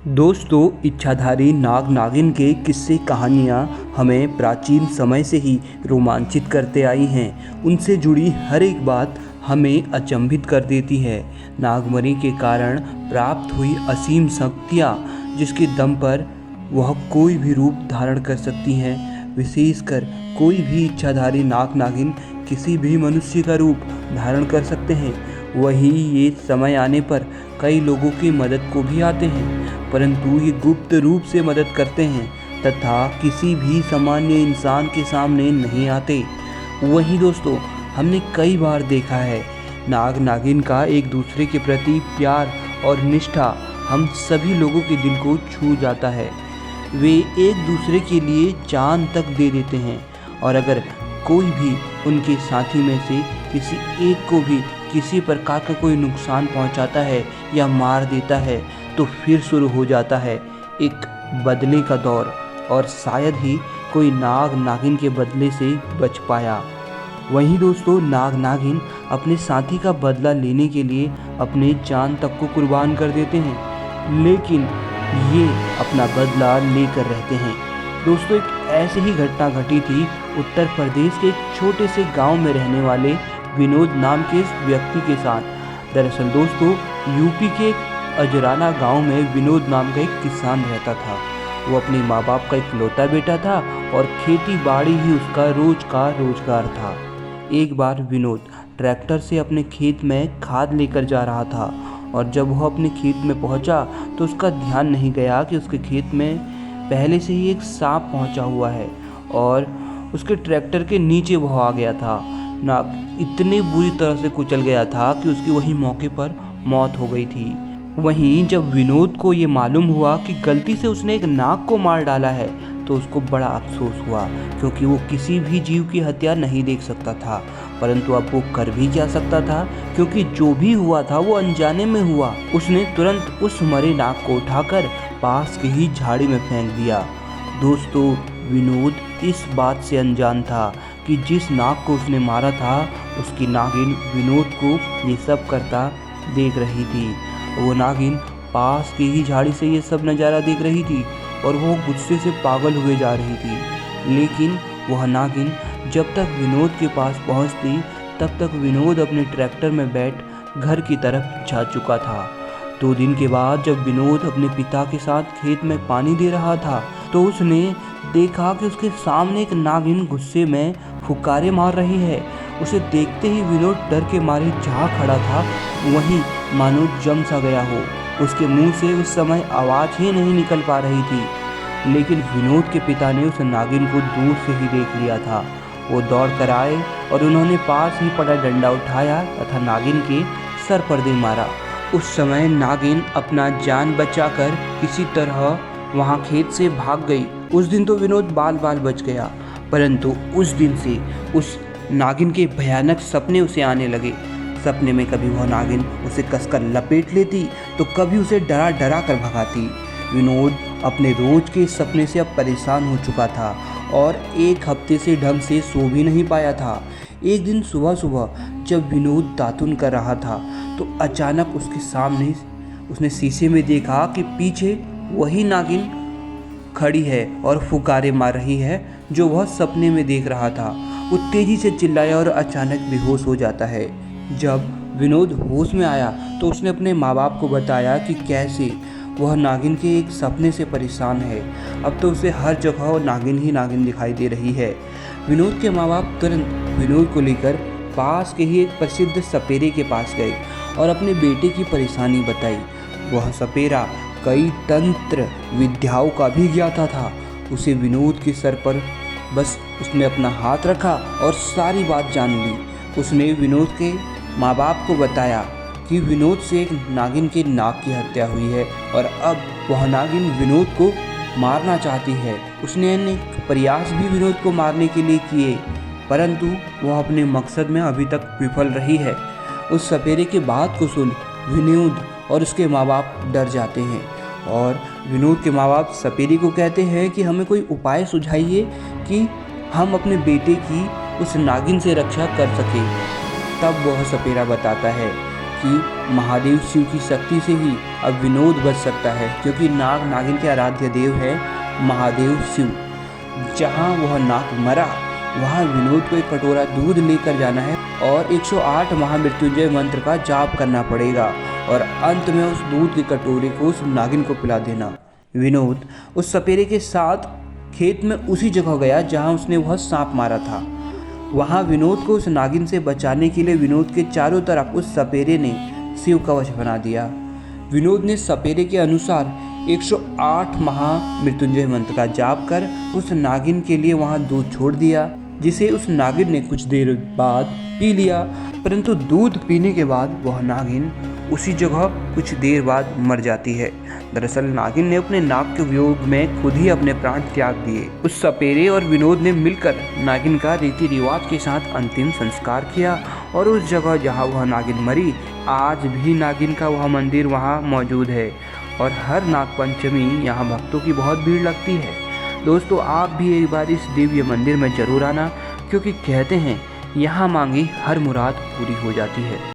दोस्तों, इच्छाधारी नाग नागिन के किस्से कहानियाँ हमें प्राचीन समय से ही रोमांचित करते आई हैं। उनसे जुड़ी हर एक बात हमें अचंभित कर देती है। नागमणि के कारण प्राप्त हुई असीम शक्तियाँ, जिसके दम पर वह कोई भी रूप धारण कर सकती हैं। विशेषकर कोई भी इच्छाधारी नाग नागिन किसी भी मनुष्य का रूप धारण कर सकते हैं। वही ये समय आने पर कई लोगों की मदद को भी आते हैं, परंतु ये गुप्त रूप से मदद करते हैं तथा किसी भी सामान्य इंसान के सामने नहीं आते। वहीं दोस्तों, हमने कई बार देखा है नाग नागिन का एक दूसरे के प्रति प्यार और निष्ठा हम सभी लोगों के दिल को छू जाता है। वे एक दूसरे के लिए जान तक दे देते हैं, और अगर कोई भी उनके साथी में से किसी एक को भी किसी प्रकार का कोई नुकसान पहुंचाता है या मार देता है, तो फिर शुरू हो जाता है एक बदले का दौर, और शायद ही कोई नाग नागिन के बदले से बच पाया। वहीं दोस्तों, नाग नागिन अपने साथी का बदला लेने के लिए अपने जान तक को कुर्बान कर देते हैं, लेकिन ये अपना बदला लेकर रहते हैं। दोस्तों, एक ऐसी ही घटना घटी थी उत्तर प्रदेश के एक छोटे से गांव में रहने वाले विनोद नाम के इस व्यक्ति के साथ। दरअसल दोस्तों, यूपी के एक अजराना गांव में विनोद नाम का एक किसान रहता था। वो अपने माँ बाप का इकलौता बेटा था और खेती बाड़ी ही उसका रोज का रोजगार था। एक बार विनोद ट्रैक्टर से अपने खेत में खाद लेकर जा रहा था, और जब वह अपने खेत में पहुंचा तो उसका ध्यान नहीं गया कि उसके खेत में पहले से ही एक सांप पहुंचा हुआ है, और उसके ट्रैक्टर के नीचे वह आ गया था। नाग इतनी बुरी तरह से कुचल गया था कि उसकी वही मौके पर मौत हो गई थी। वहीं जब विनोद को ये मालूम हुआ कि गलती से उसने एक नाग को मार डाला है, तो उसको बड़ा अफसोस हुआ, क्योंकि वो किसी भी जीव की हत्या नहीं देख सकता था। परंतु अब वो कर भी क्या सकता था, क्योंकि जो भी हुआ था वो अनजाने में हुआ। उसने तुरंत उस मरे नाग को उठाकर पास की ही झाड़ी में फेंक दिया। दोस्तों, विनोद इस बात से अनजान था कि जिस नाग को उसने मारा था, उसकी नागिन विनोद को ये सब करता देख रही थी। वो नागिन पास की ही झाड़ी से ये सब नज़ारा देख रही थी, और वो गुस्से से पागल हुए जा रही थी। लेकिन वह नागिन जब तक विनोद के पास पहुंचती, तब तक विनोद अपने ट्रैक्टर में बैठ घर की तरफ जा चुका था। 2 दिन के बाद जब विनोद अपने पिता के साथ खेत में पानी दे रहा था, तो उसने देखा कि उसके सामने एक नागिन गुस्से में फुकारे मार रही है। उसे देखते ही विनोद डर के मारे जहाँ खड़ा था वहीं मानो जम सा गया हो। उसके मुंह से उस समय आवाज़ ही नहीं निकल पा रही थी। लेकिन विनोद के पिता ने उस नागिन को दूर से ही देख लिया था। वो दौड़ कर आए और उन्होंने पास ही पड़ा डंडा उठाया तथा नागिन के सर पर दे मारा। उस समय नागिन अपना जान बचाकर किसी तरह वहाँ खेत से भाग गई। उस दिन तो विनोद बाल बाल बच गया, परंतु उस दिन से उस नागिन के भयानक सपने उसे आने लगे। सपने में कभी वह नागिन उसे कसकर लपेट लेती, तो कभी उसे डरा डरा कर भगाती। विनोद अपने रोज के सपने से अब परेशान हो चुका था, और 1 हफ्ते से ढंग से सो भी नहीं पाया था। एक दिन सुबह सुबह जब विनोद दातुन कर रहा था, तो अचानक उसके सामने उसने शीशे में देखा कि पीछे वही नागिन खड़ी है और फुकारे मार रही है, जो वह सपने में देख रहा था। वो तेजी से चिल्लाया और अचानक बेहोश हो जाता है। जब विनोद होश में आया तो उसने अपने माँ बाप को बताया कि कैसे वह नागिन के एक सपने से परेशान है। अब तो उसे हर जगह नागिन ही नागिन दिखाई दे रही है। विनोद के माँ बाप तुरंत विनोद को लेकर पास के ही एक प्रसिद्ध सपेरे के पास गए और अपने बेटे की परेशानी बताई। वह सपेरा कई तंत्र विद्याओं का भी ज्ञाता था। उसे विनोद के सर पर बस उसने अपना हाथ रखा और सारी बात जान ली। उसने विनोद के माँ बाप को बताया कि विनोद से एक नागिन के नाग की हत्या हुई है, और अब वह नागिन विनोद को मारना चाहती है। उसने अनेक प्रयास भी विनोद को मारने के लिए किए, परंतु वह अपने मकसद में अभी तक विफल रही है। उस सपेरे की बात को सुन विनोद और उसके माँ बाप डर जाते हैं, और विनोद के माँ बाप सपेरे को कहते हैं कि हमें कोई उपाय सुझाइए कि हम अपने बेटे की उस नागिन से रक्षा कर सकें। तब वह सपेरा बताता है कि महादेव शिव की शक्ति से ही अब विनोद बच सकता है, क्योंकि नाग नागिन के आराध्य देव है महादेव शिव। जहाँ वह नाग मरा वहाँ विनोद को एक कटोरा दूध लेकर जाना है और 108 महामृत्युंजय मंत्र का जाप करना पड़ेगा और अंत में उस दूध के कटोरे को उस नागिन को पिला देना। विनोद उस सपेरे के साथ खेत में उसी जगह गया जहाँ उसने वह सांप मारा था। वहाँ विनोद को उस नागिन से बचाने के लिए विनोद के चारों तरफ उस सपेरे ने शिव कवच बना दिया। विनोद ने सपेरे के अनुसार 108 महामृत्युंजय मंत्र का जाप कर उस नागिन के लिए वहाँ दूध छोड़ दिया, जिसे उस नागिन ने कुछ देर बाद पी लिया। परंतु दूध पीने के बाद वह नागिन उसी जगह कुछ देर बाद मर जाती है। दरअसल नागिन ने अपने नाग के वियोग में खुद ही अपने प्राण त्याग दिए। उस सपेरे और विनोद ने मिलकर नागिन का रीति रिवाज के साथ अंतिम संस्कार किया और उस जगह जहाँ वह नागिन मरी आज भी नागिन का वह मंदिर वहाँ मौजूद है और हर नागपंचमी यहाँ भक्तों की बहुत भीड़ लगती है। दोस्तों, आप भी एक बार इस दिव्य मंदिर में जरूर आना, क्योंकि कहते हैं यहाँ मांगी हर मुराद पूरी हो जाती है।